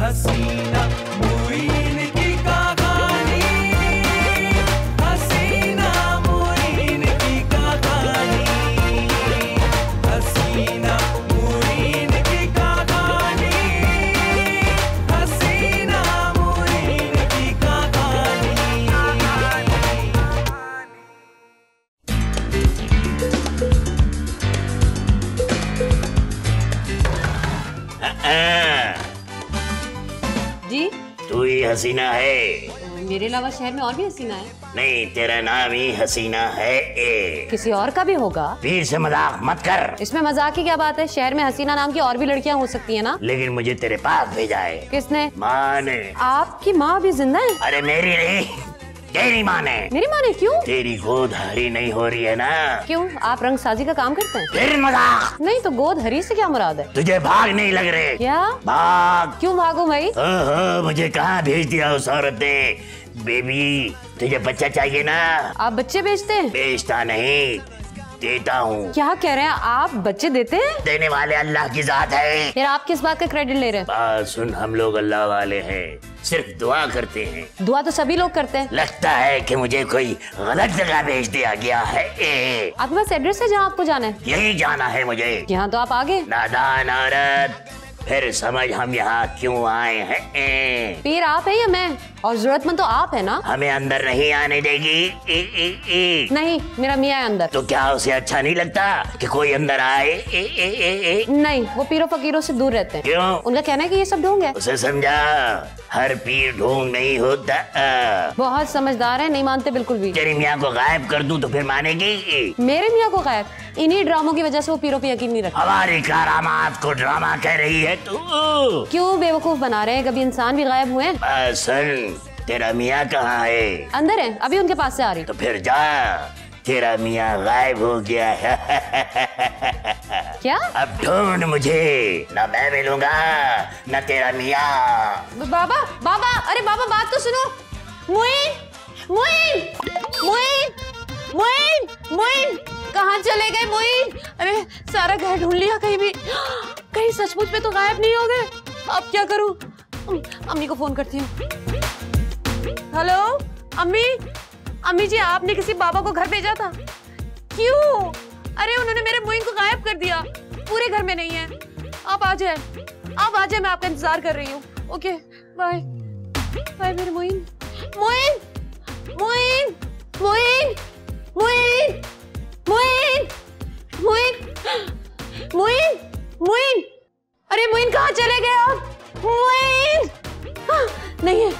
हसीना मुईन की कहानी, हसीना मुईन की कहानी, हसीना मुईन की कहानी, हसीना मुईन की कहानी। जी तू ही हसीना है? मेरे अलावा शहर में और भी हसीना है? नहीं, तेरा नाम ही हसीना है। किसी और का भी होगा? फिर से मजाक मत कर। इसमें मजाक की क्या बात है? शहर में हसीना नाम की और भी लड़कियां हो सकती है ना। लेकिन मुझे तेरे पास भेजा है। किसने? माँ ने। आपकी माँ अभी जिंदा है? अरे मेरी नहीं, तेरी माँ ने। मेरी माँ ने? क्यों? तेरी गोद हरी नहीं हो रही है ना। क्यों, आप रंगसाजी का काम करते हैं? फिर मजाक। नहीं तो गोद हरी से क्या मुराद है? तुझे भाग नहीं लग रहे? क्या भाग। क्यों भागो भाई? मुझे कहाँ भेज दिया उस औरत ने। बेबी, तुझे बच्चा चाहिए ना? आप बच्चे बेचते हैं? बेचता नहीं, देता हूँ। क्या कह रहे हैं आप? बच्चे देते हैं? देने वाले अल्लाह की जात है। फिर आप किस बात का क्रेडिट ले रहे हैं? बात सुन, हम लोग अल्लाह वाले हैं, सिर्फ दुआ करते हैं। दुआ तो सभी लोग करते हैं। लगता है कि मुझे कोई गलत जगह भेज दिया गया है। आपके पास एड्रेस है जहाँ आपको जाना है? यही जाना है मुझे। यहाँ तो आप आगे। नादान औरत, फिर समझ हम यहाँ क्यों आए हैं। पीर आप है या मैं? और जरूरतमंद तो आप है ना। हमें अंदर नहीं आने देगी। नहीं, मेरा मियाँ है अंदर। तो क्या उसे अच्छा नहीं लगता कि कोई अंदर आए? नहीं, वो पीरों फकीरों से दूर रहते हैं। क्यों? उनका कहना है कि ये सब ढोंग है। उसे समझा, हर पीर ढोंग नहीं होता। बहुत समझदार है, नहीं मानते बिल्कुल भी। तेरी मियाँ को गायब कर दूं तो फिर मानेगी? मेरे मियाँ को गायब? इन्हीं ड्रामों की वजह से वो पीरों पे यकीन नहीं रखते। हमारी करामात को ड्रामा कह रही है तू? क्यों बेवकूफ बना रहे हैं? कभी इंसान भी गायब हुए हैं? सुन, तेरा मियाँ कहाँ है? अंदर है, अभी उनके पास से आ रही। तो फिर जा, तेरा मियाँ गायब हो गया है। क्या? अब ढूंढ मुझे, न मैं मिलूंगा न तेरा मियाँ। बाबा बाबा, अरे बाबा बात तो सुनो। मुईन मुईन मुईन मुईन मुईन, कहाँ चले गए मुईन? अरे सारा घर ढूंढ लिया, कहीं भी, कहीं सचमुच में तो गायब नहीं हो गए। अब क्या करूं? अम्मी को फोन करती हूँ। हेलो अम्मी, अम्मी जी आपने किसी बाबा को घर भेजा था? क्यों? अरे उन्होंने मेरे मुईन को गायब कर दिया, पूरे घर में नहीं है। आप आ जाए, आप आ जाए, मैं आपका इंतजार कर रही हूँ। ओके बाय बाय मेरे मुईन। मुईन मुईन मुईन मुईन मुईन मुईन मुईन मुईन, अरे मुईन कहाँ चले गए आप? मुईन नहीं है।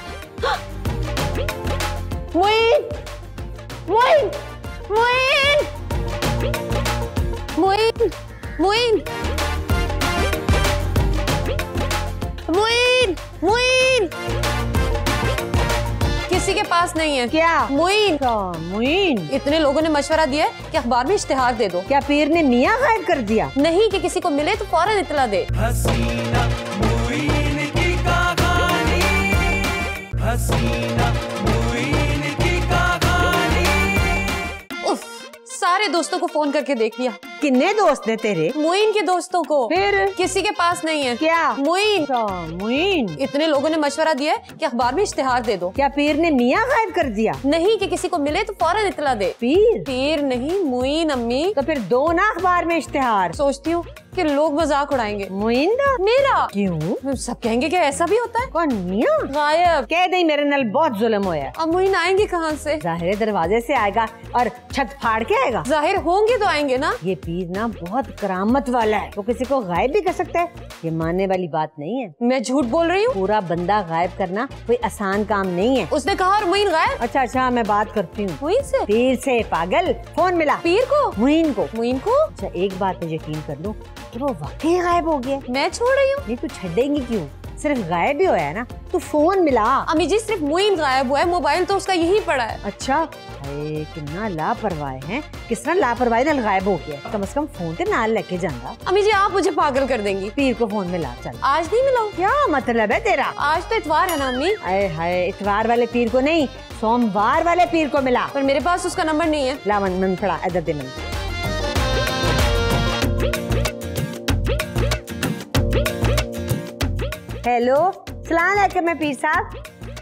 मुईन मुईन मुईन मुईन मुईन मुईन मुईन, किसी के पास नहीं है। क्या? मुईन। मुईन, इतने लोगों ने मशवरा दिया कि अखबार में इश्तिहार दे दो। क्या पीर ने मियाँ गायब कर दिया? नहीं, कि किसी को मिले तो फौरन इत्तला दे। हसीना मुईन की कहानी, हसीना मुईन की कहानी। उफ, सारे दोस्तों को फोन करके देख लिया। कितने दोस्त हैं तेरे? मुईन के दोस्तों को। फिर? किसी के पास नहीं है। क्या? मुईन। मुईन, इतने लोगों ने मशवरा दिया कि अखबार में इश्तिहार दे दो। क्या पीर ने मियाँ गायब कर दिया? नहीं, कि किसी को मिले तो फौरन इत्तला दे। पीर? पीर नहीं, मुईन अम्मी। तो फिर दो ना अखबार में इश्तिहार। सोचती हूँ कि लोग मजाक उड़ाएंगे। मुईन दा? मेरा? क्यों? सब कहेंगे कि ऐसा भी होता है। कौन मियाँ? गायब। कह दे मेरे नाल बहुत जुल्म होया। अब मुईन आएंगे कहाँ से? जाहिर दरवाजे से आएगा और छत फाड़ के आएगा। जाहिर होंगे तो आएंगे ना। ये पीर ना बहुत करामत वाला है, वो किसी को गायब भी कर सकता है। ये मानने वाली बात नहीं है। मैं झूठ बोल रही हूँ? पूरा बंदा गायब करना कोई आसान काम नहीं है। उसने कहा और मुईन गायब। अच्छा, मैं बात करती हूँ मुईन से। पीर से? पागल, फोन मिला। पीर को? मुईन को। मुईन को? अच्छा, एक बात में यकीन कर लो कि वो वाकई गायब हो गया। मैं छोड़ रही हूँ? नहीं, तू छेड़ेंगी क्यों? सिर्फ गायब ही होया है ना, तू फोन मिला। अम्मी जी सिर्फ मुईन गायब हुआ है, मोबाइल तो उसका यही पड़ा है। अच्छा, कितना लापरवाह है, किस तरह लापरवाही नाल गायब हो गया। कम से कम फोन ते नाल लेके जांदा। अम्मी जी आप मुझे पागल कर देंगी। पीर को फोन मिला। चल, आज नहीं मिलाऊं? क्या मतलब है तेरा? आज तो इतवार है ना अम्मी। आए हाय, इतवार वाले पीर को नहीं, सोमवार वाले पीर को मिला। पर मेरे पास उसका नंबर नहीं है। ला मन थोड़ा इधर दे। मन हेलो, सलाम अलैकुम मैं पीर साहब,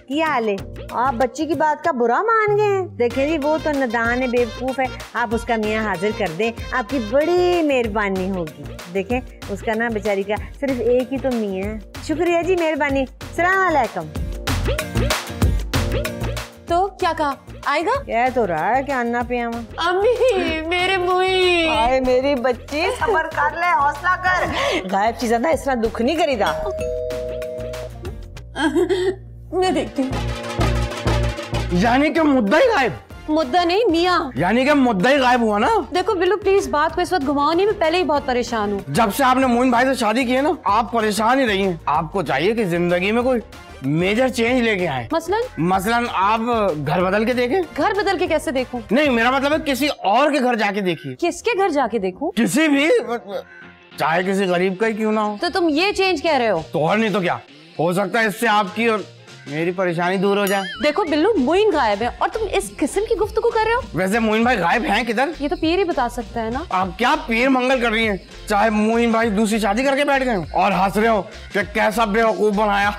क्या हाल है? आप बच्ची की बात का बुरा मान गए हैं। देखें जी, वो तो नादान है, बेवकूफ है, आप उसका मियाँ हाजिर कर दें, आपकी बड़ी मेहरबानी होगी। देखें उसका ना बेचारी का सिर्फ एक ही तो मियाँ है। शुक्रिया जी, मेहरबानी। सलाम अलैकुम। तो क्या कहा, आएगा? कह तो रहा है कि अन्ना पिया। अम्मी मेरे मुई। आए मेरी बच्ची, सबर कर ले, हौसला कर। गायब चीज़ ना इस तरह दुख नहीं करीदा। मैं देखती हूँ। यानी कि मुद्दा ही गायब? मुद्दा नहीं मियाँ। यानी कि मुद्दा ही गायब हुआ ना? देखो बिल्लू प्लीज बात को इस वक्त घुमाओ नहीं, मैं पहले ही बहुत परेशान हूँ। जब से आपने मोइन भाई से शादी की है ना, आप परेशान ही रही हैं। आपको चाहिए कि जिंदगी में कोई मेजर चेंज लेके आए। मसलन आप घर बदल के देखें। घर बदल के कैसे देखूं? नहीं, मेरा मतलब है किसी और के घर जाके देखिए। किसके घर जाके देखूं? किसी भी, चाहे किसी गरीब का ही क्यों ना हो। तो तुम ये चेंज कह रहे हो? तो और नहीं तो क्या, हो सकता है इससे आपकी और मेरी परेशानी दूर हो जाए। देखो बिल्लू, मोइन गायब है और तुम इस किस्म की गुफ्तगू कर रहे हो। वैसे मोइन भाई गायब हैं किधर? ये तो पीर ही बता सकता है ना। आप क्या पीर मंगल कर रही हैं? चाहे मोइन भाई दूसरी शादी करके बैठ गए और हंस रहे हो कि कैसा बेवकूफ बनाया।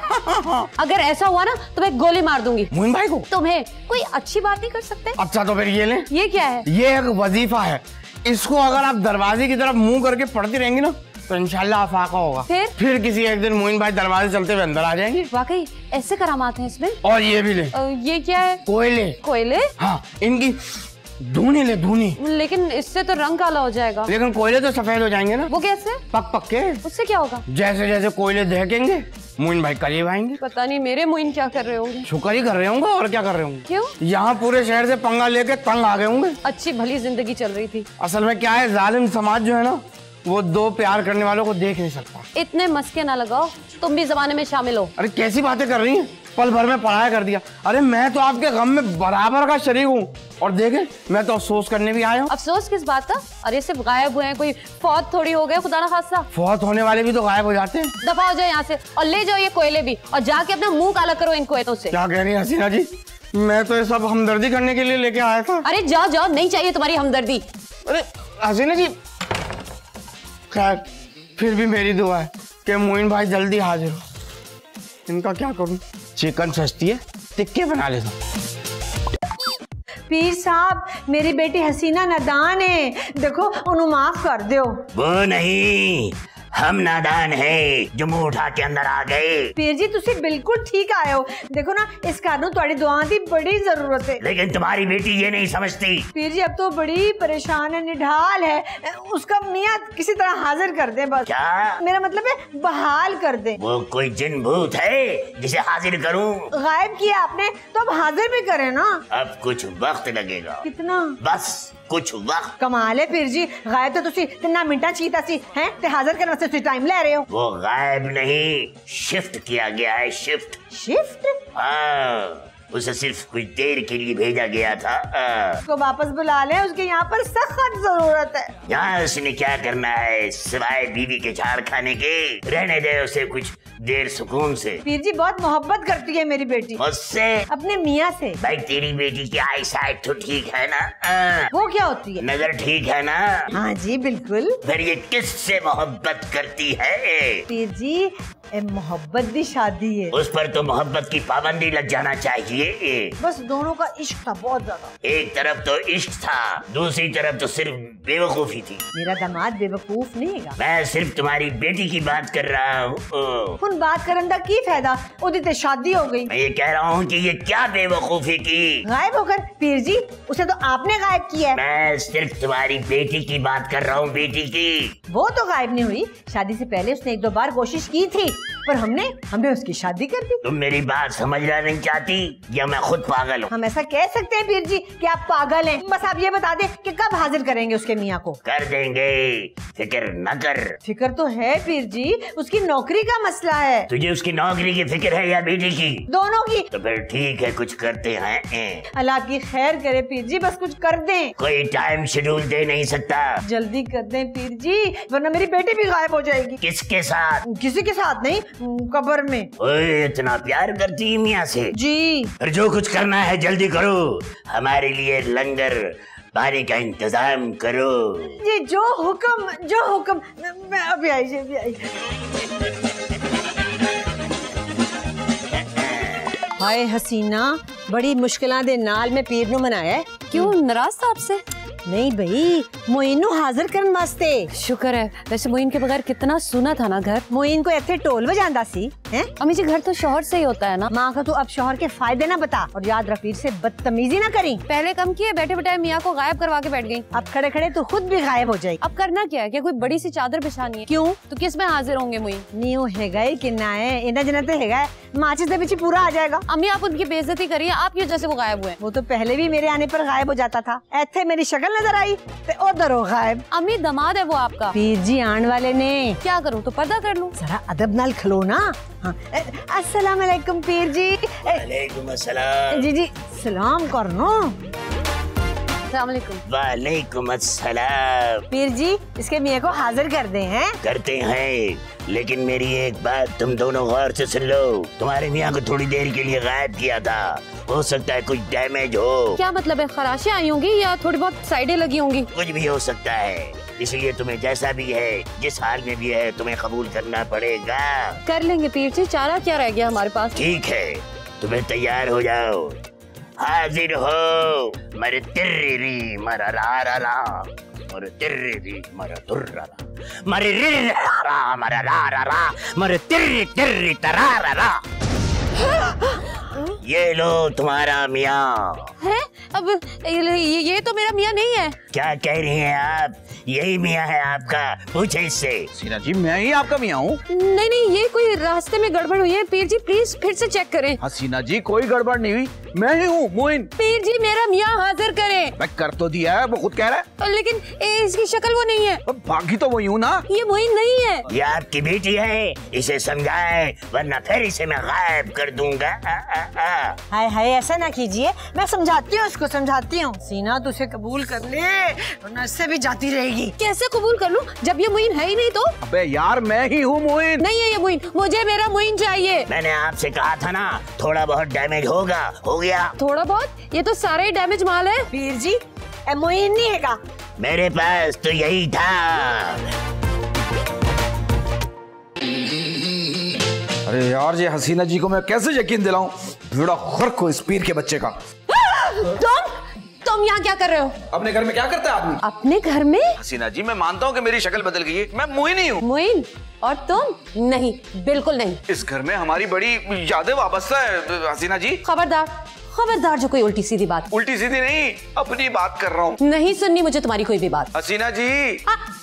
अगर ऐसा हुआ ना तो मैं गोली मार दूंगी मोइन भाई को। तुम्हें कोई अच्छी बात नहीं कर सकते? अच्छा तो फिर ये लें। ये क्या है? ये एक वजीफा है, इसको अगर आप दरवाजे की तरफ मुंह करके पढ़ती रहेंगी ना तो इंशाल्लाह अफाका होगा। फिर किसी एक दिन मोइन भाई दरवाजे चलते हुए अंदर आ जाएंगे। वाकई ऐसे करामात हैं इसमें। और ये भी ले। ये क्या है? कोयले। कोयले? हाँ, इनकी धूनी ले, धूनी। लेकिन इससे तो रंग काला हो जाएगा। लेकिन कोयले तो सफेद हो जाएंगे ना। वो कैसे? पक पक के। उससे क्या होगा? जैसे जैसे कोयले दहकेंगे मोइन भाई करीब आएंगे। पता नहीं मेरे मोइन क्या कर रहे होंगे। शुक्र ही कर रहे होंगे, और क्या कर रहे होंगे। क्यों? यहाँ पूरे शहर से पंगा लेके तंग आ गए होंगे। अच्छी भली जिंदगी चल रही थी। असल में क्या है, जालिम समाज जो है ना, वो दो प्यार करने वालों को देख नहीं सकता। इतने मस्के ना लगाओ, तुम भी जमाने में शामिल हो। अरे कैसी बातें कर रही हैं, पल भर में पढ़ाया कर दिया। अरे मैं तो आपके गम में बराबर का शरीक हूँ, और देखे मैं तो अफसोस करने भी आया हूँ। अफसोस किस बात का? अरे सिर्फ गायब हुए हैं, कोई फौत थोड़ी हो गए खुदा ना खासा। फौत होने वाले भी तो गायब हो जाते हैं। दफा हो जाओ यहाँ से और ले जाओ ये कोयले भी, और जाके अपना मुंह काला करो इन कोयलों से। क्या कह रही है हसीना जी? मैं तो ये सब हमदर्दी करने के लिए लेके आया था। अरे जाओ जाओ, नहीं चाहिए तुम्हारी हमदर्दी। अरे हसीना जी, खैर फिर भी मेरी दुआ है कि मोइन भाई जल्दी हाजिर हो। इनका क्या करूं? चिकन सस्ती है, टिक्के बना लेता हूं। पीर साहब, मेरी बेटी हसीना नादान है, देखो उन्हें माफ कर दो। वो नहीं, हम नादान हैं जो मुंह उठा के अंदर आ गए। पीर जी तुसी बिल्कुल ठीक आए हो। देखो ना, इस कारण तुम्हारी दुआ की बड़ी जरूरत है। लेकिन तुम्हारी बेटी ये नहीं समझती। पीर जी अब तो बड़ी परेशान है, निढाल है, उसका मियाँ किसी तरह हाजिर कर दे बस। क्या? मेरा मतलब है बहाल कर दे। वो कोई जिन भूत है जिसे हाजिर करूं? गायब किया आपने तो अब हाजिर भी करें ना। अब कुछ वक्त लगेगा। कितना? बस कुछ वक्त। कमाल है पीर जी, गायब तो तुसी 3 मिनटा चीता सी हैं ते हाजिर करने से टाइम ले रहे हो। वो गायब नहीं, शिफ्ट किया गया है। शिफ्ट? हाँ, उसे सिर्फ कुछ देर के लिए भेजा गया था। उसको वापस बुला ले, उसके यहाँ पर सख्त जरूरत है। यहाँ उसने क्या करना है सिवाय बीवी के झाड़ खाने के? रहने दे उसे कुछ देर सुकून से। पीर जी बहुत मोहब्बत करती है मेरी बेटी। मुझसे? अपने मियाँ से। भाई तेरी बेटी की आई साइट तो ठीक है ना? वो क्या होती है? नजर ठीक है ना? हाँ जी बिल्कुल। फिर ये किससे मोहब्बत करती है? पीर जी मोहब्बत भी शादी है। उस पर तो मोहब्बत की पाबंदी लग जाना चाहिए। बस दोनों का इश्क था बहुत ज्यादा। एक तरफ तो इश्क था, दूसरी तरफ तो सिर्फ बेवकूफी थी। मेरा दामाद बेवकूफ नहीं है। मैं सिर्फ तुम्हारी बेटी की बात कर रहा हूँ। उन बात करने का की फायदा, उदी ते शादी हो गई। मैं ये कह रहा हूँ कि ये क्या बेवकूफी की? गायब होकर? पीर जी उसे तो आपने गायब किया है। मैं सिर्फ तुम्हारी बेटी की बात कर रहा हूँ, बेटी की। वो तो गायब नहीं हुई, शादी से पहले उसने 1-2 बार कोशिश की थी, पर हमने उसकी शादी कर दी। तुम मेरी बात समझना नहीं चाहती या मैं खुद पागल हूँ? हम ऐसा कह सकते हैं पीर जी कि आप पागल हैं। बस आप ये बता दें कि कब हाजिर करेंगे उसके मियाँ को। कर देंगे, फिक्र न कर। फिक्र तो है पीर जी, उसकी नौकरी का मसला है। तुझे उसकी नौकरी की फिक्र है या बेटी की? दोनों की। तो फिर ठीक है, कुछ करते हैं। अल्लाह की खैर करे पीर जी, बस कुछ कर दें। कोई टाइम शेड्यूल दे नहीं सकता। जल्दी कर दें पीर जी, वरना मेरी बेटी भी गायब हो जाएगी। किसके साथ? किसी के साथ नहीं, कब्र में। ओए, इतना प्यार करती है मियाँ से? जी। फिर जो कुछ करना है जल्दी करो, हमारे लिए लंगर पानी का इंतजाम करो। जी जो हुक्म। मैं अभी आई। हाय हसीना, बड़ी मुश्किलां दे नाल मैं पीर नू मनाया। क्यों, नाराज था आपसे? नहीं भाई, मोइन नू हाजिर करन वास्ते। शुक्र है। वैसे मोइन के बगैर कितना सुना था ना घर। मोइन को इत्थे ढोल बजांदा सी हैं। अम्मी जी, घर तो शौहर से ही होता है ना। माँ का तू अब शौहर के फायदे ना बता, और याद रख पीर से बदतमीजी ना करी। पहले कम किए, बैठे बैठे मियाँ को गायब करवा के बैठ गई। अब खड़े खड़े तू खुद भी गायब हो जाएगी। अब करना क्या है? क्या कोई बड़ी सी चादर बिछानी है? क्यों? तो किस में हाजिर होंगे मोइन? नीओ हैगा ही किन्ना है, इना जना ते हैगा है, माचिस दे पीछे पूरा आ जाएगा। अम्मी, आप उनकी बेइज्जती करिए। आप क्यों जैसे वो गायब हुए? वो तो पहले भी मेरे आने पर गायब हो जाता था। ऐथे मेरी शक्ल नजर आई ते उधर हो गायब। अम्मी, दामाद है वो आपका। पीर जी आने वाले ने। क्या करूँ, तो पर्दा कर लूँ? जरा अदब नाल खलो ना। हाँ। अस्सलाम वालेकुम पीर जी। वालेकुम अस्सलाम। जी जी सलाम करनो। अस्सलाम वालेकुम। वालेकुम अस्सलाम। पीर जी, इसके मियाँ को हाजिर कर दे हैं। करते हैं, लेकिन मेरी एक बात तुम दोनों गौर से सुन लो। तुम्हारे मियाँ को थोड़ी देर के लिए गायब किया था, हो सकता है कुछ डैमेज हो। क्या मतलब है? खराशियाँ आई होंगी या थोड़ी बहुत साइडें लगी होंगी? कुछ भी हो सकता है, इसलिए तुम्हें जैसा भी है, जिस हाल में भी है, तुम्हें कबूल करना पड़ेगा। कर लेंगे पीर जी, चारा क्या रह गया हमारे पास? ठीक है, तुम्हें तैयार हो जाओ। हाजिर हो। मरे तिर्री मरा रा रा रा, मरे तिर्री मरा तुर्रा रा, मरे रि रा रा मरा रा रा रा, मरे तिर्री तिर्री तरा रा रा। ये लो तुम्हारा मियाँ। है? अब ये तो मेरा मियाँ नहीं है। क्या कह रही हैं आप? यही मियाँ है आपका, पूछे इससे। सीना जी, मैं ही आपका मियाँ हूँ। नहीं नहीं, ये कोई रास्ते में गड़बड़ हुई है। पीर जी प्लीज फिर से चेक करें। हसीना जी, कोई गड़बड़ नहीं हुई, मैं ही हूँ मोइन। पीर जी, मेरा मियाँ हाजिर करें। मैं कर तो दिया है, वो खुद कह रहा है। लेकिन इसकी शक्ल वो नहीं है। बाकी तो वही हूँ ना। ये मोइन नहीं है। ये आपकी बेटी है, इसे समझाए, वरना फिर इसे मैं गायब कर दूंगा। हाय हाय, ऐसा ना कीजिए, मैं समझाती हूँ उसको, समझाती हूँ। सीना तो उसे कबूल कर ले, वरना इससे भी जाती रहेगी। कैसे कबूल कर लूं जब ये मोइन है ही नहीं? तो अबे यार, मैं ही हूँ मोइन। नहीं है ये मोइन, मुझे मेरा मोइन चाहिए। मैंने आपसे कहा था ना, थोड़ा बहुत डैमेज होगा, हो गया। थोड़ा बहुत? ये तो सारा ही डैमेज माल है। पीर जी, मोइन नहीं हैगा। मेरे पास तो यही था। अरे यार, ये हसीना जी को मैं कैसे यकीन दिलाऊं? बेड़ा गर्क हो इस पीर के बच्चे का। तुम यहाँ क्या कर रहे हो? अपने घर में क्या करता है आदमी? अपने घर में? हसीना जी, मैं मानता हूँ कि मेरी शक्ल बदल गई है, मैं मोइन ही हूँ। मोइन? और तुम? नहीं, बिल्कुल नहीं। इस घर में हमारी बड़ी यादें वाबस्ता है हसीना जी। खबरदार, खबरदार जो कोई उल्टी सीधी बात। उल्टी सीधी नहीं, अपनी बात कर रहा हूँ। नहीं सुननी मुझे तुम्हारी कोई भी बात। हसीना जी,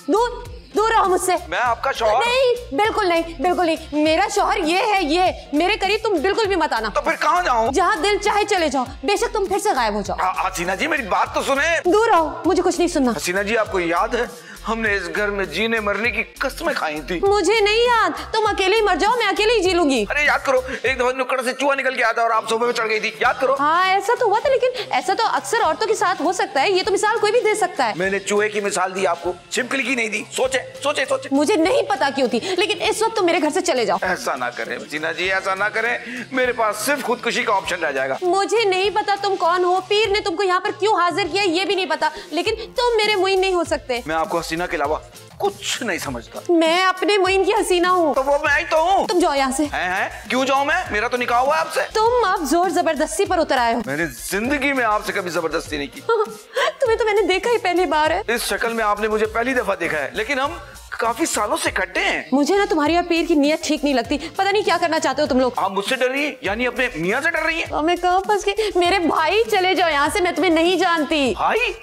दूर दूर रहो मुझसे। मैं आपका शौहर। नहीं, बिल्कुल नहीं, बिल्कुल नहीं। मेरा शौहर ये है, ये मेरे करीब तुम बिल्कुल भी मत आना। तो फिर कहाँ जाऊँ? जहाँ दिल चाहे चले जाओ, बेशक तुम फिर से गायब हो जाओ। हसीना जी, मेरी बात तो सुने। दूर रहो, मुझे कुछ नहीं सुनना। हसीना जी, आपको याद है हमने इस घर में जीने मरने की कस्में खाई थी? मुझे नहीं याद। तुम अकेले ही मर जाओ, मैं अकेले ही जी लूंगी। अरे याद करो, एक दफा नुक्कड़ से चूहा निकल के आता और आप सोफे पे चढ़ गई थी, याद करो। हाँ, ऐसा तो हुआ था, लेकिन ऐसा तो अक्सर औरतों के साथ हो सकता है। ये तो मिसाल कोई भी दे सकता है। मैंने चूहे की मिसाल दी आपको, छिपकली की नहीं दी। सोचे सोचे सोचे। मुझे नहीं पता क्यों थी, लेकिन इस वक्त तुम मेरे घर से चले जाओ। ऐसा ना करें हसीना जी, ऐसा ना करें। मेरे पास सिर्फ खुदकुशी का ऑप्शन रह जाएगा। मुझे नहीं पता तुम कौन हो, पीर ने तुमको यहाँ पर क्यों हाजिर किया ये भी नहीं पता, लेकिन तुम मेरे मोइन नहीं हो सकते। मैं आपको हसीना के अलावा कुछ नहीं समझता। मैं अपने मोइन की हसीना हूँ। तो वो मैं ही तो हूँ। तुम जाओ यहाँ से। हैं? क्यों जाऊँ मैं? मेरा तो निकाह हुआ है आपसे। तुम अब जोर जबरदस्ती पर उतर आए हो। मैंने जिंदगी में आपसे कभी जबरदस्ती नहीं की। तुम्हें तो मैंने देखा ही पहली बार है। इस शक्ल में आपने मुझे पहली दफा देखा है, लेकिन हम काफी सालों से इकट्ठे हैं। मुझे ना तुम्हारी और पीर की नीयत ठीक नहीं लगती। पता नहीं क्या करना चाहते हो तुम लोग। आप मुझसे डर रही हैं, यानी अपने मियाँ से डर रही हैं? मैं कहाँ फंस गई? मेरे भाई, चले जाओ यहाँ से, मैं तुम्हें नहीं जानती। भाई?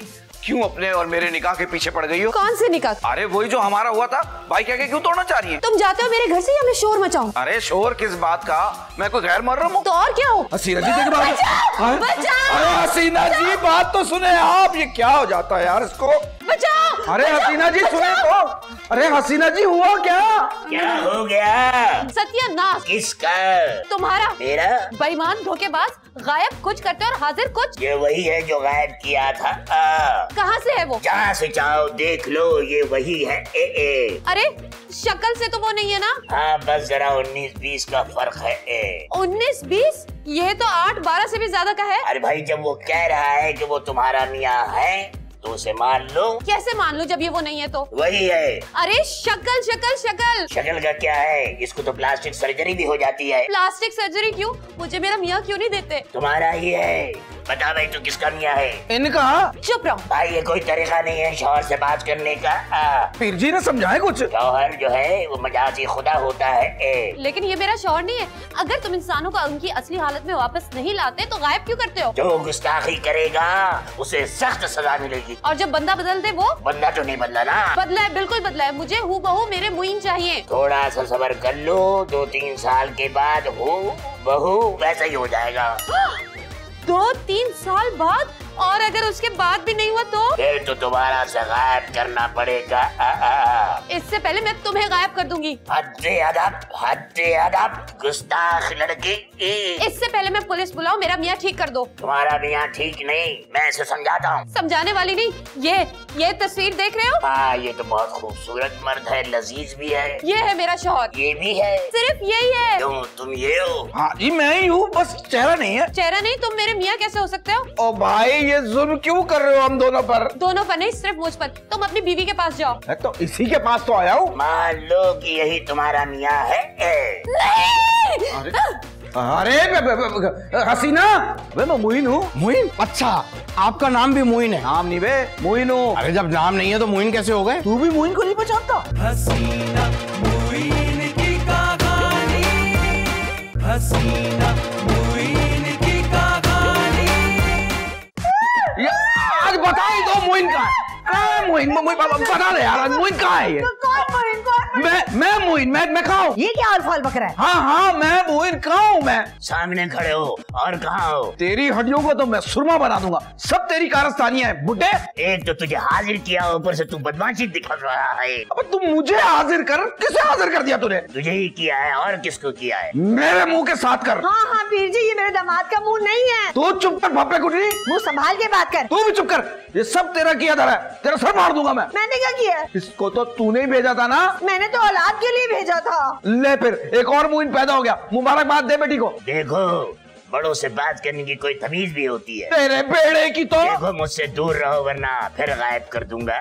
क्यों अपने और मेरे निकाह के पीछे पड़ गई हो? कौन से निकाह? अरे वही जो हमारा हुआ था। भाई कह के क्यों तोड़ना चाह रही है? तुम जाते हो मेरे घर से या मैं शोर मचाऊं? अरे शोर किस बात का? मैं कोई गैर मुहर्रम हूँ? तो और क्या हो? हसीना जी देखो, बचाओ! अरे हसीना जी, बात तो सुने आप। ये क्या हो जाता है यार इसको? बचाओ! अरे हसीना जी सुने तो। अरे हसीना जी, हुआ क्या? क्या हो गया? सत्यानाश! किसका? तुम्हारा। मेरा? बेईमान, धोखेबाज, गायब कुछ करते और हाजिर कुछ। ये वही है जो गायब किया था। कहाँ से है वो? जहाँ से चाहो देख लो, ये वही है। अरे शक्ल से तो वो नहीं है ना? हाँ, बस जरा 19-20 का फर्क है। 19-20? ये तो 8-12 से भी ज्यादा का है। अरे भाई, जब वो कह रहा है कि वो तुम्हारा मियाँ है, तो उसे मान लो। कैसे मान लूं जब ये वो नहीं है तो? वही है। अरे शक्ल शक्ल शक्ल। शक्ल का क्या है, इसको तो प्लास्टिक सर्जरी भी हो जाती है। प्लास्टिक सर्जरी क्यों? मुझे मेरा मियाँ क्यों नहीं देते? तुम्हारा ही है। बता भाई तू किसका मियाँ है? इनका। चुप रहो भाई ये कोई तरीका नहीं है शौहर से बात करने का। पीर जी ने समझाया कुछ। शौहर जो है वो मजाजी खुदा होता है। लेकिन ये मेरा शौहर नहीं है। अगर तुम इंसानों को उनकी असली हालत में वापस नहीं लाते तो गायब क्यों करते हो? जो गुस्ताखी करेगा उसे सख्त सजा मिलेगी। और जब बंदा बदल दे वो? बंदा तो नहीं बदला ना। बदला है, बिल्कुल बदला है। मुझे हूबहू मेरे मुइन चाहिए। थोड़ा सा सब्र कर लो, 2-3 साल के बाद हूबहू वैसा ही हो जाएगा। 2-3 साल बाद? और अगर उसके बाद भी नहीं हुआ तो? फिर तो दोबारा से गायब करना पड़ेगा। इससे पहले मैं तुम्हें गायब कर दूंगी। हद्दे अदब गुस्ताख लड़की। इससे पहले मैं पुलिस बुलाऊं, मेरा मियाँ ठीक कर दो। तुम्हारा मियाँ ठीक नहीं, मैं इसे समझाता हूँ। समझाने वाली नहीं। ये तस्वीर देख रहे हो? हाँ ये तो बहुत खूबसूरत मर्द है, लजीज भी है। ये है मेरा शौहर। ये भी है। सिर्फ यही है। क्यों तुम ये हो? हाँ जी मैं ही हूँ, बस चेहरा नहीं है। चेहरा नहीं? तुम मेरे मियाँ कैसे हो सकते हो? ओ भाई ये जुल्म क्यों कर रहे हो हम दोनों पर? दोनों पर नहीं, सिर्फ मुझ पर। तुम अपनी बीवी के पास जाओ। है तो इसी के पास तो आया हूँ। मान लो कि यही तुम्हारा मियाँ है। अरे हसीना, मैं मुइन हूँ। मुइन? अच्छा, आपका नाम भी मुइन है? नाम नहीं बे, मुइन हूँ। अरे जब नाम नहीं है तो मुइन कैसे हो गए? तू भी मुइन को नहीं पहचानता? हसीना मुइन की कहानी, हसीना मुइन की कहानी। आज बता ही दो मुइन का। मुइन बता दे यार, मुइन कहाँ है ये? कौन मुइन? कौन? मैं मुइन, मैं कहाँ हूँ? ये क्या अल्फाल बक रहा है? हाँ मैं मुइन कहाँ हूँ? मैं सामने खड़े हो। और कहाँ हो? तेरी हड्डियों को तो मैं सुरमा बना दूंगा। सब तेरी कारस्तानियां है बुड्ढे। एक तो तुझे हाजिर किया, ऊपर से तू बदमाशी दिखा रहा है। अब तू मुझे हाजिर कर, किसे हाजिर कर दिया तूने? तुझे ही किया है, और किसको किया है? मेरे मुंह के साथ कर। हाँ पीर जी, ये मेरे दामाद का मुंह नहीं है। तू चुप कर भप्पे कुटी। मुंह संभाल के बात कर। तू भी चुप कर। ये सब तेरा किया धरा है, तेरा सर मार दूंगा मैं। मैंने क्या किया? इसको तो तूने ही भेजा था ना? मैंने तो औलाद के लिए भेजा था। ले फिर एक और मुइन पैदा हो गया। मुबारकबाद दे बेटी को। देखो बड़ों से बात करने की कोई तमीज भी होती है। तेरे बेड़े की तो। देखो मुझसे दूर रहो वरना फिर गायब कर दूंगा।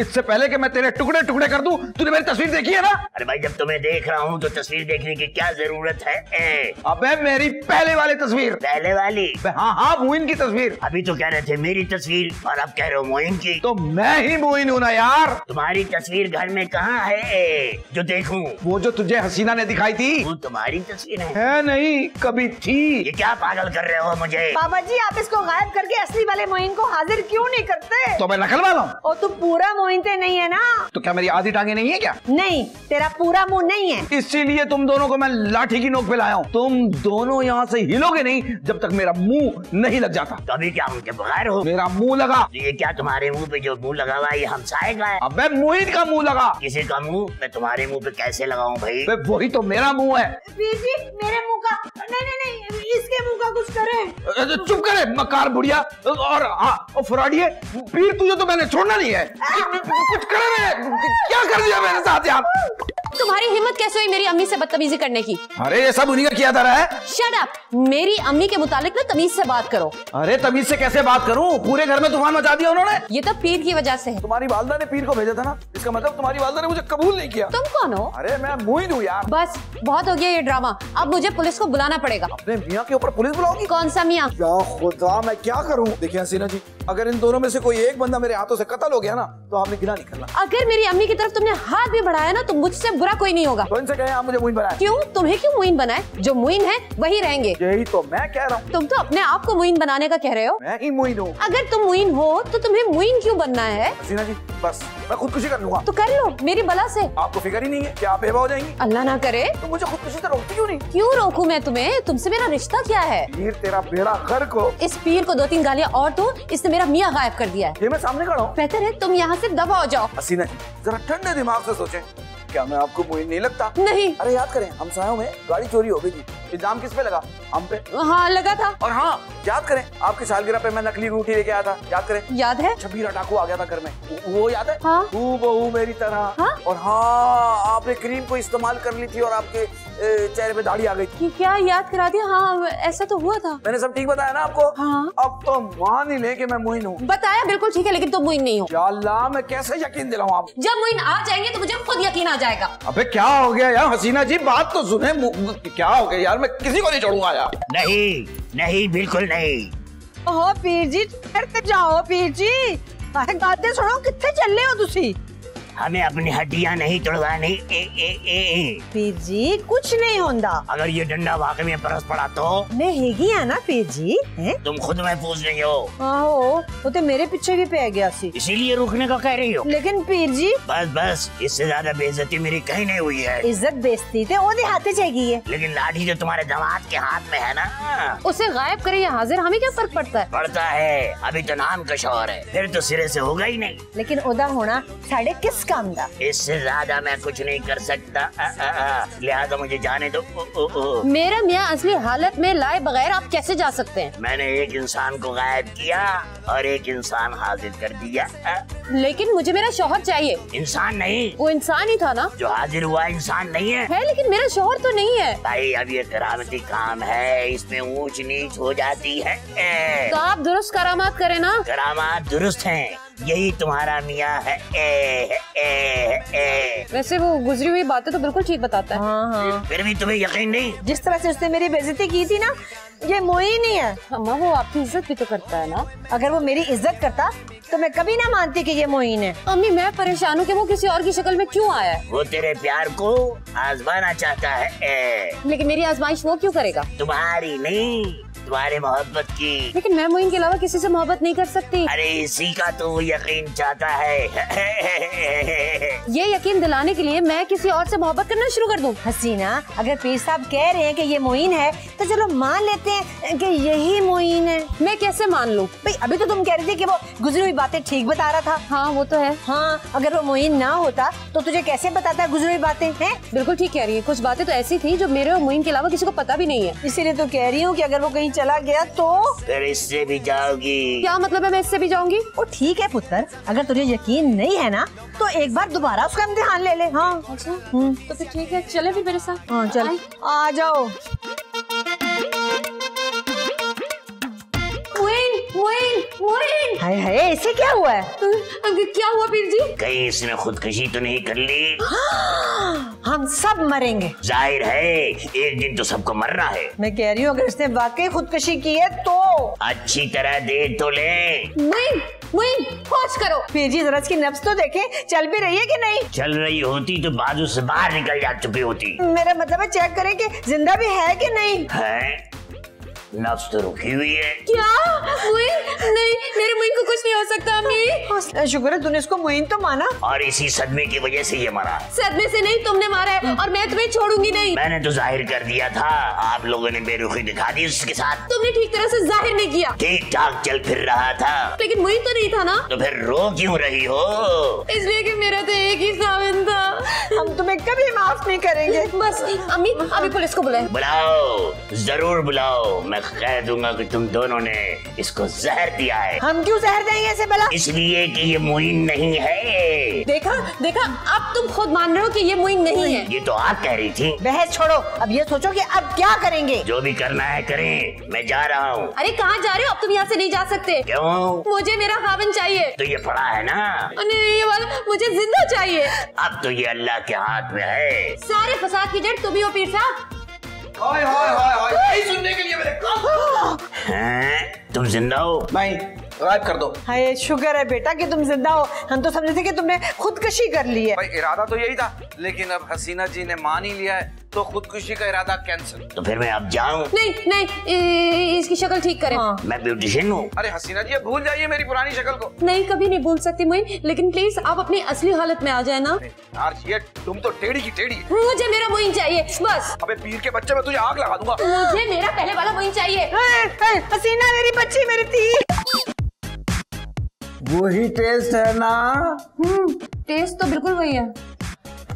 इससे पहले कि मैं तेरे टुकड़े टुकड़े कर दूं, तूने मेरी तस्वीर देखी है ना? अरे भाई जब तुम्हें देख रहा हूँ तो तस्वीर देखने की क्या जरूरत है? अबे मेरी पहले वाली तस्वीर। पहले वाली? हाँ मुइन की तस्वीर। अभी तो कह रहे थे मेरी तस्वीर और अब कह रहे हो मोइन की। तो मैं ही मुइन हूँ ना यार। तुम्हारी तस्वीर घर में कहाँ है जो देखूं? वो जो तुझे हसीना ने दिखाई थी वो तुम्हारी तस्वीर है नहीं, कभी थी। ये क्या पागल कर रहे हो मुझे? बाबा जी आप इसको गायब करके असली वाले मोइन को हाजिर क्यों नहीं करते? तो मैं नकल वाला हूँ। और तुम पूरा मोइन तो नहीं है ना? तो क्या मेरी आधी टांगे नहीं है क्या? नहीं, तेरा पूरा मुंह नहीं है। इसीलिए तुम दोनों को मैं लाठी की नोक पे लाया हूँ। तुम दोनों यहाँ से हिलोगे नहीं जब तक मेरा मुंह नहीं लग जाता। तो अभी क्या उनके बगैर हो? मेरा मुंह लगा। तो ये क्या तुम्हारे मुंह पे जो मुंह लगा हुआ है ये हमसाए का है? अबे मुइन का मुंह लगा। किसी का मुंह मैं तुम्हारे मुंह पे कैसे लगाऊं भाई? बे वही तो मेरा मुंह है। वीर जी मेरे मुंह का नहीं, इसके मुंह का कुछ करे। चुप करे मकार बुढ़िया। और हाँ फुराडिये, पीर तुझे तो मैंने छोड़ना नहीं है। कुछ करे मैंने, क्या कर दिया मेरे साथ यार? तुम्हारी हिम्मत कैसे हुई मेरी अम्मी से बदतमीजी करने की? अरे ये सब उन्हीं का किया था है। Shut up. मेरी अम्मी के मुतालिक ना तमीज से बात करो। अरे तमीज से कैसे बात करूं? पूरे घर में तूफान मचा दिया उन्होंने। ये तो पीर की वजह से है। तुम्हारी वालदा ने पीर को भेजा था ना, इसका मतलब तुम्हारी वालदा ने मुझे कबूल नहीं किया। तुम कौन हो? अरे मैं मुइन हूँ यार। बस बहुत हो गया ये ड्रामा। अब मुझे पुलिस को बुलाना पड़ेगा। अपने मियाँ के ऊपर पुलिस बुलाओगी? कौन सा मियाँ? या खुदा मैं क्या करूं? देखिए हसीना जी, अगर इन दोनों में से कोई एक बंदा मेरे हाथों से कत्ल हो गया ना तो आपने गिला नहीं करना। अगर मेरी अम्मी की तरफ तुमने हाथ भी बढ़ाया ना तो मुझसे बुरा कोई नहीं होगा। तो इनसे कहे आप मुझे मुइन बनाए। क्यों? तुम्हें क्यों मुइन बनाए? जो मुइन है वही रहेंगे। यही तो मैं कह रहा हूँ। तुम तो अपने आप को मुइन बनाने का कह रहे हो। मैं ही मुइन हूँ। अगर तुम मुइन हो तो तुम्हें मुइन क्यों बनना है? हसीना जी बस मैं खुदकुशी कर लूंगा। तो कर लो मेरी बला से। आपको फिक्र ही नहीं है कि आप बेवा हो जाएंगी? अल्लाह ना करे। तो मुझे खुदकुशी से रोकती क्यों नहीं? क्यों रोकूं मैं तुम्हें? तुमसे मेरा रिश्ता क्या है? पीर तेरा बेड़ा गर्क हो। इस पीर को 2-3 गालियाँ और दो, इसने मेरा मियाँ गायब कर दिया है। ये मैं सामने खड़ा हूँ। बेहतर है तुम यहाँ से दबा हो जाओ। हसीना जी जरा ठंडे दिमाग से सोचें, क्या मैं आपको मुइन नहीं लगता? नहीं। अरे याद करें, हम सायों में गाड़ी चोरी हो गई थी। इल्जाम किस पे लगा? हम पे। हाँ लगा था। और हाँ याद करें आपकी सालगिरह पे मैं नकली अंगूठी लेके आया था, याद करें? याद है? छबीरा डाकू आ गया था घर में, वो याद है? हाँ। तू बहू मेरी तरह। हाँ? और हाँ, आपने क्रीम को इस्तेमाल कर ली थी और आपके चेहरे पे दाढ़ी आ गई थी। क्या याद करा दिया? हाँ ऐसा तो हुआ था। मैंने सब ठीक बताया ना आपको? हाँ। अब तो मान ही ले कि मैं मोइन हूँ। बताया बिल्कुल ठीक है, लेकिन तुम मुइन नहीं हो। या अल्लाह, मैं कैसे यकीन दिलाऊं आप? जब मुइन आ जाएंगे तो मुझे खुद यकीन आ जाएगा। अबे क्या हो गया यार हसीना जी, बात तो सुने। क्या हो गया यार, मैं किसी को नहीं छोड़ूंगा यार। नहीं नहीं, बिल्कुल नहीं। ओहो पीर जी, ठहरते जाओ पीर जी। बातें सुनो, कितने चल रहे हो तुसी? हमें अपनी हड्डियां नहीं तोड़वानी। पीर जी कुछ नहीं होता। अगर ये डंडा वाकई में परस पड़ा तो? नहीं है ना पीर जी, हैं? तुम खुद महफूज नहीं हो। आहो, वो तो मेरे पीछे भी पै गया सी। इसीलिए रुकने को कह रही हो। लेकिन पीर जी, बस बस, इससे ज्यादा बेइज्जती मेरी कहीं नहीं हुई है। इज्जत बेइज्जती थे ओदे हाथे चाहिए। लेकिन लाठी जो तुम्हारे दामाद के हाथ में है ना, उसे गायब करे या हाजिर, हमें क्या फर्क पड़ता है? पड़ता है। अभी तो नाम का शौहर है, फिर तो सिरे से होगा ही नहीं। लेकिन ओदा होना साढ़े किस काम दा? इससे ज्यादा मैं कुछ नहीं कर सकता। लिहाजा मुझे जाने दो। मेरा मियाँ असली हालत में लाए बगैर आप कैसे जा सकते हैं? मैंने एक इंसान को गायब किया और एक इंसान हाजिर कर दिया। लेकिन मुझे मेरा शौहर चाहिए। इंसान नहीं, वो इंसान ही था ना? जो हाजिर हुआ इंसान नहीं है। लेकिन मेरा शौहर तो नहीं है। भाई अब ये करामती काम है, इसमें ऊंच नीच हो जाती है। तो आप दुरुस्त करामात करें ना। करामात दुरुस्त हैं, यही तुम्हारा मियाँ है। वैसे वो गुजरी हुई बातें तो बिल्कुल ठीक बताता है। हाँ हाँ, फिर भी तुम्हें यकीन नहीं? जिस तरह से उसने मेरी बेइज्जती की थी ना, ये मोइन ही है। अम्मा वो आपकी इज्जत भी तो करता है ना। अगर वो मेरी इज्जत करता तो मैं कभी ना मानती कि ये मोइन है। अम्मी मैं परेशान हूँ कि वो किसी और की शक्ल में क्यों आया है। वो तेरे प्यार को आजमाना चाहता है। लेकिन मेरी आजमाइश वो क्यों करेगा? तुम्हारी नहीं, तुम्हारे मोहब्बत की। लेकिन मैं मोइन के अलावा किसी से मोहब्बत नहीं कर सकती। अरे इसी का तो वो यकीन चाहता है। ये यकीन दिलाने के लिए मैं किसी और से मोहब्बत करना शुरू कर दूं। हसीना, अगर पीर साहब कह रहे हैं कि ये मोइन है तो चलो मान लेते हैं कि यही मोइन है। मैं कैसे मान लूं? भाई अभी तो तुम कह रही थी कि वो गुजरी हुई बातें ठीक बता रहा था। हाँ वो तो है। हाँ, अगर वो मोइन ना होता तो तुझे कैसे बताता गुजरी हुई बातें हैं? बिल्कुल ठीक कह रही है। कुछ बातें तो ऐसी थी जो मेरे और मोइन के अलावा किसी को पता भी नहीं है। इसीलिए तो कह रही हूँ कि अगर वो कहीं चला गया तो? फिर इससे भी जाओगी। क्या मतलब है मैं इससे भी जाऊंगी? वो ठीक है पुत्र, अगर तुझे यकीन नहीं है ना तो एक बार दोबारा उसका इम्तिहान ले ले। हाँ अच्छा तो फिर ठीक है, चले फिर मेरे साथ। हाँ चल, आए। आ जाओ। मोइन मोइन मोइन। हाय हाय, ऐसे क्या हुआ है? क्या हुआ पीर जी? कहीं इसने खुदकुशी तो नहीं कर ली? हम सब मरेंगे। जाहिर है एक दिन तो सबको मरना है। मैं कह रही हूँ अगर इसने वाकई खुदकुशी की है तो? अच्छी तरह देख तो ले। मोइन मोइन होश करो। पीर जी जरा इसकी नब्ज तो देखे, चल भी रही है कि नहीं? चल रही होती तो बाजू से बाहर निकल जा चुकी होती। मेरा मतलब है चेक करें कि जिंदा भी है कि नहीं। है, नफ्स तो रुकी हुई है। क्या? मोइन नहीं, मेरे मोइन को कुछ नहीं हो सकता अम्मी। शुक्र है तूने इसको मोइन तो माना। और इसी सदमे की वजह से ये मरा। सदमे से नहीं, तुमने मारा है और मैं तुम्हें छोड़ूंगी नहीं। मैंने तो जाहिर कर दिया था, आप लोगों ने बेरुखी दिखा दी उसके साथ। तुमने ठीक तरह से जाहिर नहीं किया। ठीक ठाक चल फिर रहा था। लेकिन मोइन तो नहीं था ना। तो फिर रो क्यों रही हो? इसलिए कि मेरा तो एक ही सावन था। हम तुम्हें कभी माफ नहीं करेंगे। बस अम्मी अभी पुलिस को बुलाए। बुलाओ, जरूर बुलाओ। मैं कह दूंगा कि तुम दोनों ने इसको जहर दिया है। हम क्यों जहर देंगे इसे भला? इसलिए कि ये मोइन नहीं है। देखा देखा, अब तुम खुद मान रहे हो कि ये मोइन नहीं है। ये तो आप कह रही थी। बहस छोड़ो, अब ये सोचो कि अब क्या करेंगे। जो भी करना है करें, मैं जा रहा हूँ। अरे कहाँ जा रहे हो? अब तुम यहाँ से नहीं जा सकते। क्यों? मुझे मेरा खावन चाहिए। तो ये पड़ा है ना। नहीं ये वाला मुझे जिंदा चाहिए। अब तो ये अल्लाह के हाथ में है। सारे फसाद की जड़ तुम ही हो पीर साहब। हाय हाय हाय हाय, यही सुनने के लिए मेरे काम। हैं? तुम जिंदा हो? नहीं, गायब कर दो। हाय शुक्र है बेटा कि तुम जिंदा हो। हम तो समझे थे कि तुमने खुदकुशी कर ली है। भाई इरादा तो यही था, लेकिन अब हसीना जी ने मान ही लिया है तो खुदकुशी का इरादा कैंसिल। तो फिर मैं अब जाऊं? नहीं नहीं, इसकी शक्ल ठीक करें। हाँ। मैं ब्यूटिशियन हूँ। अरे हसीना जी, भूल जाइए मेरी पुरानी शक्ल को। नहीं कभी नहीं भूल सकती मोइन, लेकिन प्लीज आप अपनी असली हालत में आ जाए ना। यार ये तुम तो टेढ़ी की टेढ़ी। मुझे मेरा मोइन चाहिए बस। अबे पीर के बच्चे, मैं तुझे आग लगा दूंगा। मुझे मेरा पहले वाला मोइन चाहिए। हसीना मेरी बच्ची, मेरी थी। वही टेस्ट है ना? टेस्ट तो बिल्कुल वही है।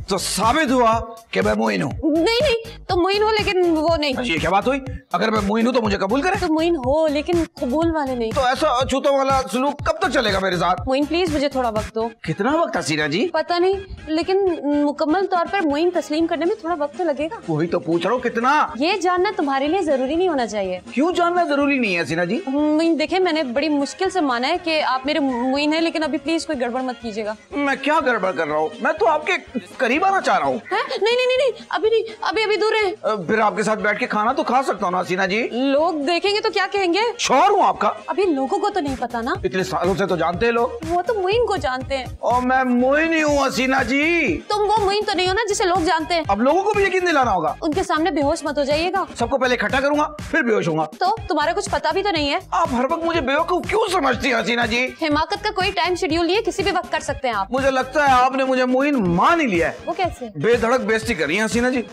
तो साबित हुआ कि मैं मोइन हूँ। नहीं नहीं, तुम मोइन हो लेकिन वो नहीं। ये क्या बात हुई? अगर मैं मोइन हूँ तो मुझे कबूल करे। तुम मोइन हो लेकिन कबूल वाले नहीं। तो ऐसा अछूतों वाला सलूक कब तक चलेगा मेरे साथ? मोइन प्लीज मुझे थोड़ा वक्त दो। कितना वक्त हसीना जी? पता नहीं, लेकिन मुकम्मल तौर पर मोइन तस्लीम करने में थोड़ा वक्त तो लगेगा। वही तो पूछ रहा हूँ, कितना? ये जानना तुम्हारे लिए जरूरी नहीं होना चाहिए। क्यों जानना जरूरी नहीं है हसीना जी? मोइन देखे, मैंने बड़ी मुश्किल से माना है कि आप मेरे मोइन हैं, लेकिन अभी प्लीज कोई गड़बड़ मत कीजिएगा। मैं क्या गड़बड़ कर रहा हूँ? मैं तो आपके करीब आना चाह रहा हूँ। नहीं नहीं नहीं, अभी नहीं, अभी दूर है। फिर आपके साथ बैठ के खाना तो खा सकता हूँ ना हसीना जी? लोग देखेंगे तो क्या कहेंगे? शौहर हूँ आपका। अभी लोगों को तो नहीं पता ना। इतने सालों से तो जानते हैं लोग। वो तो मोइन को जानते हैं। और मैं मोइन ही हूँ हसीना जी। तुम वो मोइन तो नहीं हो ना जिसे लोग जानते हैं। अब लोगों को भी यकीन दिलाना होगा। उनके सामने बेहोश मत हो जाइएगा। सबको पहले इकट्ठा करूंगा फिर बेहोश होऊंगा। तो तुम्हारा कुछ पता भी तो नहीं है। आप हर वक्त मुझे बेवकूफ क्यों समझती हैं हसीना जी? हिमाकत का कोई टाइम शेड्यूल नहीं है, किसी भी वक्त कर सकते हैं आप। मुझे लगता है आपने मुझे मोइन मान ही लिया है। वो कैसे? बेधड़क बेइज्जती कर रही है हसीना जी।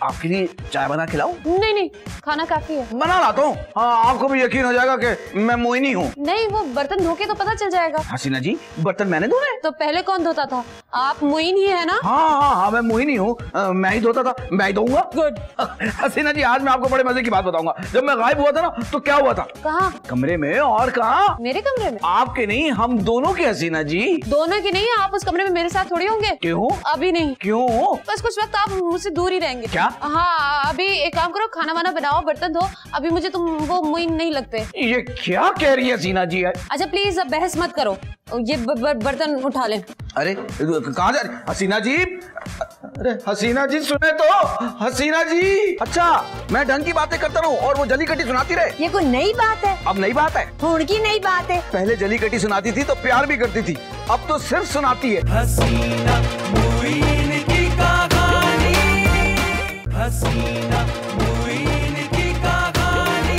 आपके लिए चाय बना खिलाऊं? नहीं नहीं, खाना काफी है। बना लाता हूँ। हाँ, आपको भी यकीन हो जाएगा कि मैं मोइनी हूँ। नहीं, वो बर्तन धो के तो पता चल जाएगा। हसीना जी, बर्तन मैंने धोने? तो पहले कौन धोता था? आप मोइन ही है ना? हाँ, मैं मोइनी हूँ। मैं ही धोता था, मैं ही धोऊंगा। गुड। हसीना जी, आज मैं आपको बड़े मजे की बात बताऊंगा। जब मैं गायब हुआ था ना, तो क्या हुआ था? कहाँ? कमरे में। और कहाँ? मेरे कमरे में? आपके नहीं, हम दोनों के हसीना जी। दोनों की नहीं है, आप उस कमरे में मेरे साथ थोड़ी होंगे। क्यों? अभी नहीं। क्यों? बस कुछ वक्त आप मुझसे दूर ही रहेंगे। क्या? हाँ, अभी एक काम करो, खाना वाना बनाओ, बर्तन धो। अभी मुझे तुम वो मोइन नहीं लगते। ये क्या कह रही है हसीना जी? अच्छा प्लीज अब बहस मत करो, ये बर्तन उठा ले। अरे कहाँ जा रही हसीना जी? अरे हसीना जी सुने तो। हसीना जी, अच्छा मैं ढंग की बातें करता रहूं और वो जली कटी सुनाती रहे? ये कोई नई बात है? अब नई बात है? खून की नई बात है। पहले जली कटी सुनाती थी तो प्यार भी करती थी, अब तो सिर्फ सुनाती है। हसीना मोइन की कहानी, हसीना मोइन की कहानी।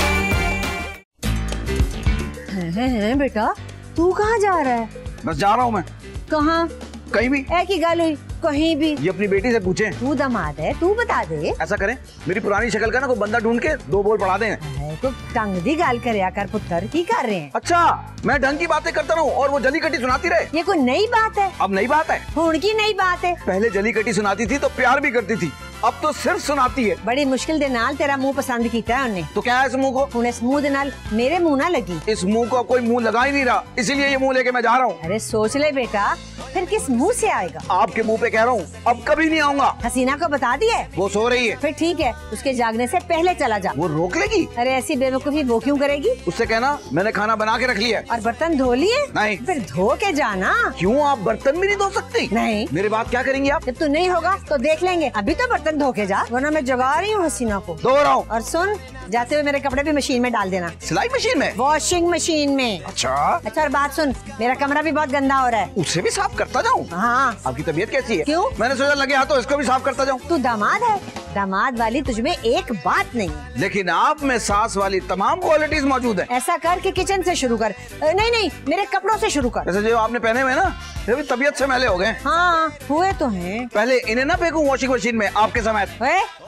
है बेटा, तू कहाँ जा रहा है? बस जा रहा हूँ मैं। कहाँ? कहीं भी। एक ही गल हुई, कहीं भी। ये अपनी बेटी से पूछें। तू दामाद है, तू बता दे। ऐसा करें, मेरी पुरानी शक्ल का ना कोई बंदा ढूंढ के 2 बोल पढ़ा दें। तो ढंग दी गल करया कर पुत्र, की कर रहे हैं? अच्छा, मैं ढंग की बातें करता रहूं और वो जली कटी सुनाती रहे? ये कोई नई बात है? अब नई बात है? खून की नई बात है। पहले जली कटी सुनाती थी तो प्यार भी करती थी, अब तो सिर्फ सुनाती है। बड़ी मुश्किल दे नाल तेरा मुंह पसंद किया है उन्हें। तो क्या है इस मुंह को? हुण इस मुंह दे नाल मेरे मुंह ना लगी। इस मुंह को कोई मुंह लगा ही नहीं रहा, इसीलिए ये मुंह लेके मैं जा रहा हूँ। अरे सोच ले बेटा, फिर किस मुंह से आएगा? आपके मुंह पे कह रहा हूँ, अब कभी नहीं आऊंगा। हसीना को बता दिया? वो सो रही है। फिर ठीक है, उसके जागने से पहले चला जा। वो रोक लेगी? अरे ऐसी बेवकूफी वो क्यों करेगी? उससे कहना मैंने खाना बना के रख लिया। और बर्तन धो लिए? नहीं। फिर धो के जाना। क्यों, आप बर्तन भी नहीं धो सकती? नहीं। मेरी बात क्या करेंगी आप? जब तू नहीं होगा तो देख लेंगे, अभी तो बर्तन धो के जा, वरना मैं जगा रही हूँ हसीना को। धो रहा हूँ। और सुन, जाते हुए मेरे कपड़े भी मशीन में डाल देना। सिलाई मशीन में? वॉशिंग मशीन में। अच्छा। अच्छा और बात सुन, मेरा कमरा भी बहुत गंदा हो रहा है। उसे भी साफ करता जाऊँ? हाँ। आपकी तबीयत कैसी है? क्यों? मैंने सोचा लगे हाथ तो इसको भी साफ करता जाऊँ। तू दामाद है, दामाद वाली तुझमें एक बात नहीं है। लेकिन आप में सास वाली तमाम क्वालिटीज मौजूद है। ऐसा कर कि किचन से शुरू कर। नहीं नहीं, मेरे कपड़ों से शुरू कर। जैसे जो आपने पहने हुए ना, ये भी तबीयत से मैले हो गए। हाँ हुए तो हैं। पहले इन्हें ना फेंकूं वॉशिंग मशीन में आपके समेत?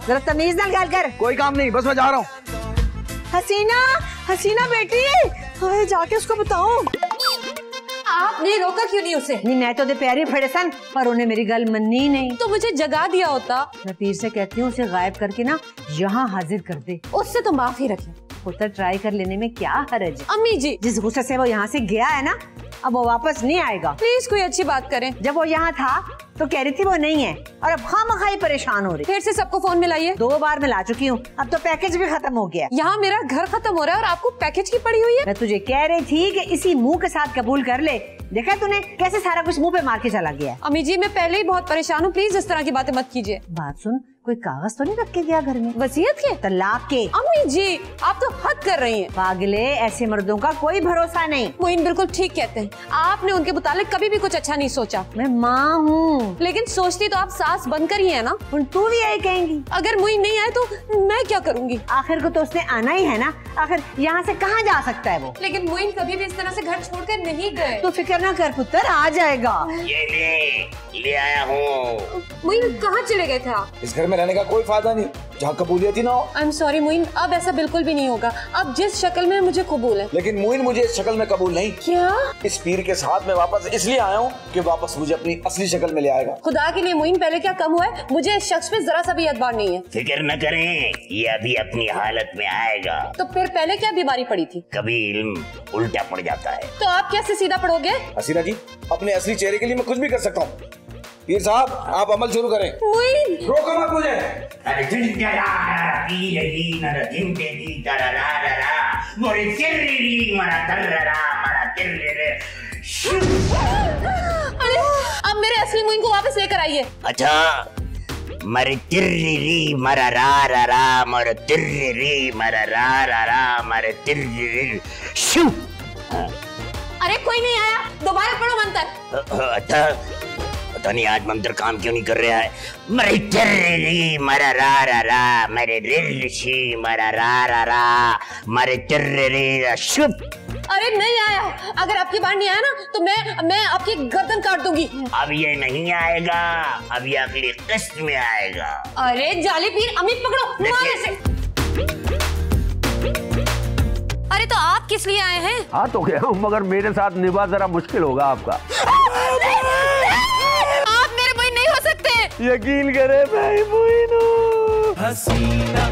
जरा तमीज नाल गल कर। कोई काम नहीं, बस मैं जा रहा हूँ। हसीना, हसीना बेटी, हाय जाके उसको बताओ। आपने रोका क्यों नहीं उसे? नहीं, मैं तो दे प्यारे फड़े सन, पर उन्हें मेरी गल मन्नी नहीं। तो मुझे जगा दिया होता। मैं पीर से कहती हूँ उसे गायब करके ना यहाँ हाजिर कर दे। उससे तो माफी रखें। पुत्र ट्राई कर लेने में क्या हर्ज है? अम्मी जी, जिस गुस्से से वो यहाँ से गया है ना, अब वो वापस नहीं आएगा। प्लीज कोई अच्छी बात करें। जब वो यहाँ था तो कह रही थी वो नहीं है, और अब खामखाई परेशान हो रही। फिर से सबको फोन मिलाइए। 2 बार मिला चुकी हूँ, अब तो पैकेज भी खत्म हो गया। यहाँ मेरा घर खत्म हो रहा है और आपको पैकेज की पड़ी हुई है। मैं तुझे कह रही थी कि इसी मुंह के साथ कबूल कर ले। देखा तूने कैसे सारा कुछ मुंह पे मार के चला गया। अम्मी जी, मैं पहले ही बहुत परेशान हूँ, प्लीज इस तरह की बातें मत कीजिए। बात सुन, कोई कागज तो नहीं रख के गया घर में? वसीयत के? तलाक के? अम्मी जी, आप तो हद कर रही हैं। पागले, ऐसे मर्दों का कोई भरोसा नहीं। मोइन बिल्कुल ठीक कहते हैं, आपने उनके मुतालिक कभी भी कुछ अच्छा नहीं सोचा। मैं माँ हूँ। लेकिन सोचती तो आप सास बनकर ही है ना। तू भी यही कहेंगी? अगर मोइन नहीं आए तो मैं क्या करूँगी? आखिर को तो उसने आना ही है ना, आखिर यहाँ से कहाँ जा सकता है वो? लेकिन मोइन कभी भी इस तरह से घर छोड़कर नहीं गए। तो फिक्र ना कर पुत्र, आ जाएगा। ये ले आया हूँ। मोइन कहाँ चले गए थे आप? इस घर में रहने का कोई फायदा नहीं जहाँ कबूलियत ही ना हो। आई एम सॉरी मोइन, अब ऐसा बिल्कुल भी नहीं होगा। अब जिस शक्ल में मुझे कबूल है। लेकिन मोइन मुझे इस शक्ल में कबूल नहीं। क्या? इस पीर के साथ मैं वापस इसलिए आया हूँ कि वापस मुझे अपनी असली शक्ल में ले आएगा। खुदा के लिए मोइन, पहले क्या कम हुआ है? मुझे इस शख्स पे जरा सा भी एतबार नहीं है। फिक्र न करें, ये अभी अपनी हालत में आएगा। तो फिर पहले क्या बीमारी पड़ी थी? कभी इल्म उल्टा पड़ जाता है। तो आप कैसे सीधा पढ़ोगे? हसीना जी, अपने असली चेहरे के लिए मैं कुछ भी कर सकता हूँ। पीर साहब, आप अमल शुरू करें। मोइन, रोको मत मुझे। अरे अब मेरे असली मोइन को वापस लेकर आइए। अच्छा, मरे तिर्री मरा रा रा रा मरे तिर्री मरा रा रा रा मरे तिर्री शू। अरे कोई नहीं आया, दोबारा पढ़ो मंत्र। अच्छा, पता नहीं आज मंत्र काम क्यों नहीं कर रहा है। मरे तिर्री मरा रा रा रा मरे रिर्शी मरा रा रा रा मरे तिर्री शू। अरे नहीं आया, अगर आपकी बार नहीं आया ना तो मैं आपकी गर्दन काट दूंगी। अब ये नहीं आएगा, अब ये अगली किस्त में आएगा। अरे जाली पीर, अमित पकड़ो, मारो इसे। अरे तो आप किस लिए आए हैं? हाँ तो कह रहा हूँ, मगर मेरे साथ निभा जरा मुश्किल होगा आपका। आप मेरे भाई नहीं हो सकते। यकीन करे मैं ही मोइन हूँ। हसीना